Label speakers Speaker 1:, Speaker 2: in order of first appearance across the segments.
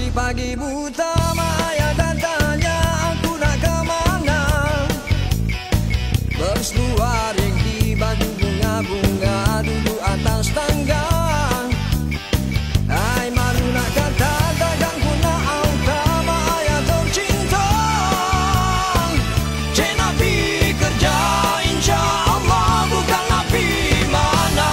Speaker 1: Pagi-pagi buta Maya dan tanya aku nak ke mana. Berseluar yang di baju bunga-bunga duduk atas tangga. Ai malu nak kata takkan ku nak auta Maya tercinta. Cik nak pi kerja insya Allah bukan nak pi mana.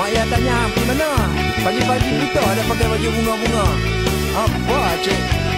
Speaker 1: Maya tanya pergi mana? Pagi-pagi kita ada pakai baju bunga-bunga. Apa cik?